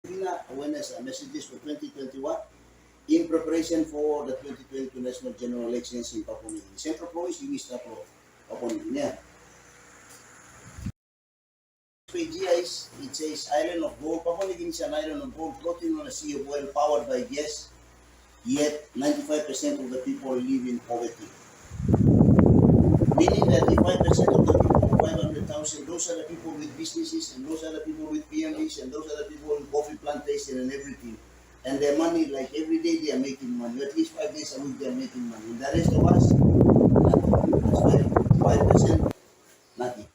Rufina awareness messages for 2021 in preparation for the 2022 national general elections in Papua New Guinea. Central Province, you missed Papua New Guinea. Page here it says island of gold. Papua New Guinea is an island of gold floating on a sea of oil powered by gas, yet 95% of the people live in poverty. Meaning that the 5% of the people, 500,000, those are the people with businesses, and those are the people with PMEs, and those are the people with coffee plantation and everything. And their money, like every day they are making money. At least 5 days a week they are making money. And the rest of us, nothing. That's 5%, nothing.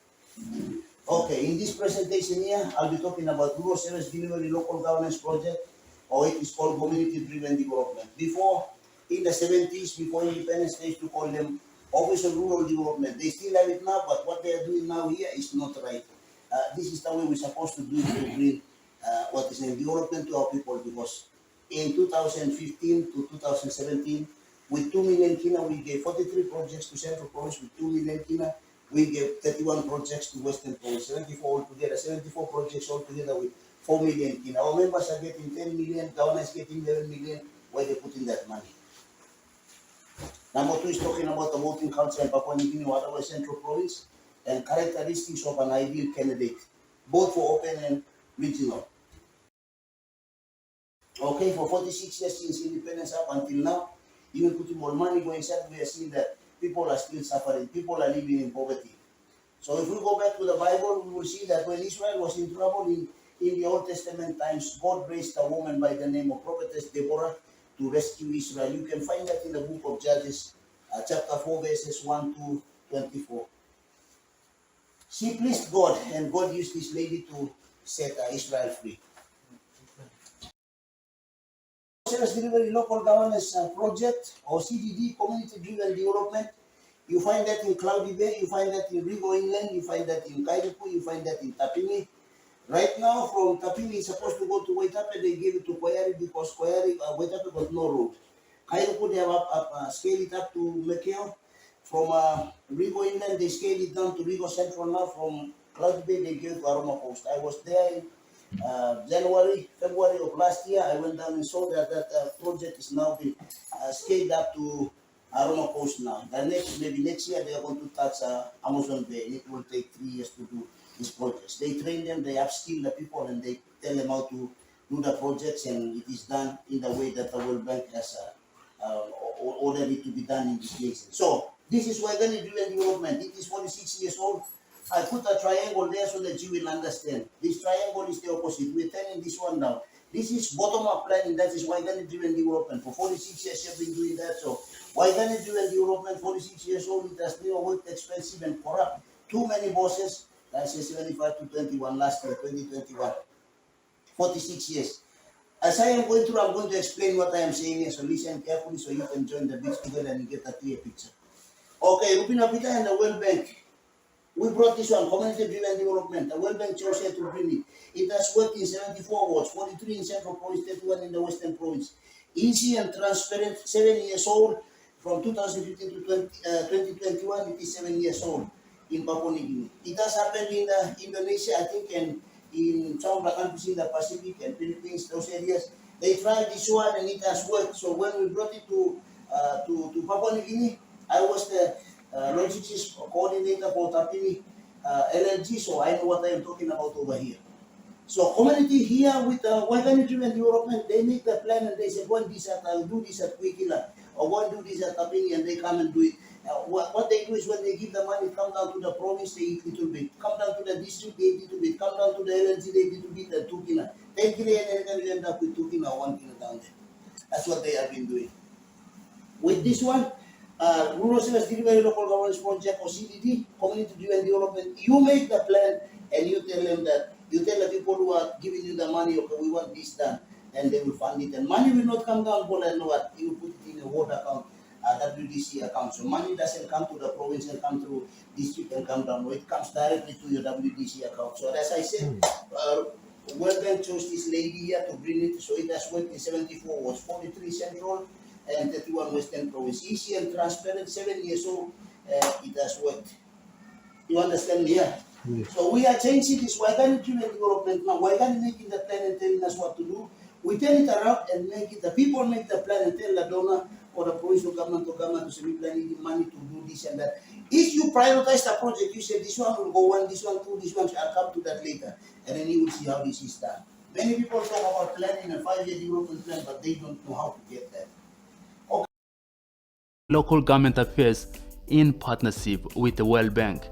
Okay, in this presentation here, I'll be talking about Rural Service Delivery Local Governance Project, or it is called Community Driven Development. Before, in the 70s, before independence, they used to call them Office of Rural Development. They still have it now, but what they are doing now here is not right. This is the way we're supposed to do it to bring what is named development to our people, because in 2015 to 2017, with 2 million kina, we gave 43 projects to Central Province. With 2 million kina, we gave 31 projects to Western Province, 74 altogether, 74 projects altogether with 4 million kina. Our members are getting 10 million, government is getting 11 million. Where they put in that money? Number 2 is talking about the voting culture in Papua New Guinea, otherwise Central Province, and characteristics of an ideal candidate, both for open and regional. Okay, for 46 years since independence up until now, even putting more money going inside, we are seeing that people are still suffering, people are living in poverty. So if we go back to the Bible, we will see that when Israel was in trouble in the Old Testament times, God raised a woman by the name of Prophetess Deborah to rescue Israel. You can find that in the book of Judges, chapter 4, verses 1 to 24. She pleased God, and God used this lady to set Israel free. Service Delivery Local Governance Project, or CDD, Community Driven Development. You find that in Cloudy Bay, you find that in Rigo Inland, you find that in Kairuku, you find that in Tapini. Right now, from Tapini, it's supposed to go to Waitape, they gave it to Koyari because Waitape got no road. Kairuku, they have scaled it up to Mekeo. From Rigo Inland, they scaled it down to Rigo Central now. From Cloudy Bay, they gave it to Aroma Coast. I was there in February of last year. I went down and saw that project is now been scaled up to Aroma Coast now. The maybe next year they are going to touch Amazon Bay, and it will take 3 years to do these projects. They train them, they upskill the people, and they tell them how to do the projects, and it is done in the way that the World Bank has ordered it to be done in these places. So this is organic driven development. It is 46 years old. I put a triangle there so that you will understand. This triangle is the opposite. We're turning this one down. This is bottom-up planning. That is organic-driven development. For 46 years, you've been doing that. So organic-driven development, 46 years old, it has never worked, expensive, and corrupt. Too many bosses. I said 75 to 21 last year, 2021. 46 years. As I am going through, I'm going to explain what I am saying here. So listen carefully so you can join the bits together and get a clear picture. Okay, Rufina Peter and the World Bank. We brought this one, community driven development. The World Bank chose here to bring it. It has worked in 74 wards, 43 in Central Province, 31 in the Western Province. Easy and transparent, 7 years old. From 2015 to 2021, it is 7 years old in Papua New Guinea. It has happened in Indonesia, I think, and in some of the countries in the Pacific and Philippines, those areas. They tried this one and it has worked. So when we brought it to Papua New Guinea, I was the logistics coordinator for Tapini LLG, so I know what I am talking about over here. So community here with organic driven development, they make the plan and they say, go and do this at, I'll do this at Kuikila, or go and do this at Tapini, and they come and do it. What they do is when they give the money, come down to the province, they eat little bit. Come down to the district, they eat little bit. Come down to the LLG, they eat little bit, and 2 kina. 10 kina, and then you end up with 2 kina, 1 kina down there. That's what they have been doing. With this one, Rural Service Delivery Local Governance Project, or CDD, Community Driven Development, you make the plan and you tell them that, you tell the people who are giving you the money, okay, we want this done, and they will fund it. And money will not come down, but I know what, you put it in a water account, WDC account. So money doesn't come to the province and come through district and come down. No, it comes directly to your WDC account. So as I said, World Bank chose this lady here to bring it, so it has worked in 74 wards, 43 Central, and 31 Western Province. Easy and transparent, 7 years old, it has worked. You understand me? Yeah. Yes. So we are changing this. Why can't you make development now? Why can't you make the plan and telling us what to do? We turn it around and make it. The people make the plan and tell the donor or the provincial government or government to semi plan needing money to do this and that. If you prioritize the project, you say this one will go one, this one two, this one. I'll come to that later, and then you will see how this is done. Many people talk about planning a 5-year development plan, but they don't know how to get there. Local government affairs in partnership with the World Bank.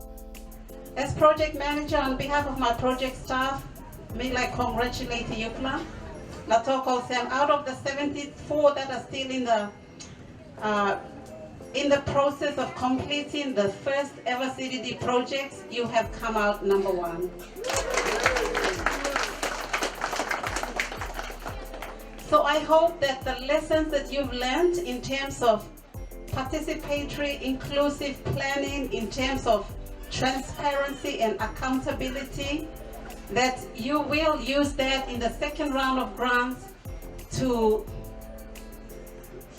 As project manager, on behalf of my project staff, may I congratulate Yukla. Natoko Sam, out of the 74 that are still in the process of completing the first ever CDD projects, you have come out number one. So I hope that the lessons that you've learned in terms of participatory, inclusive planning, in terms of transparency and accountability, that you will use that in the second round of grants to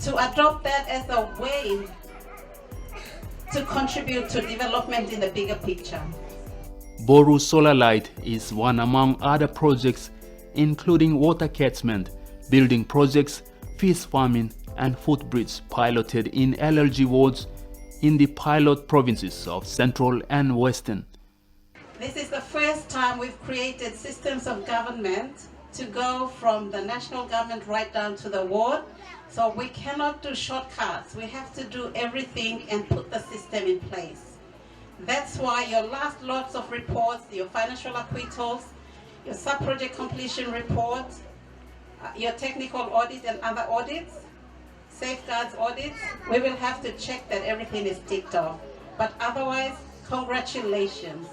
adopt that as a way to contribute to development in the bigger picture. Boru Solar Light is one among other projects including water catchment, building projects, fish farming and footbridge piloted in LLG wards in the pilot provinces of Central and Western. This is the first time we've created systems of government to go from the national government right down to the ward. So we cannot do shortcuts. We have to do everything and put the system in place. That's why your last lots of reports, your financial acquittals, your sub-project completion report, your technical audit and other audits, safeguards audits, we will have to check that everything is ticked off. But otherwise, congratulations.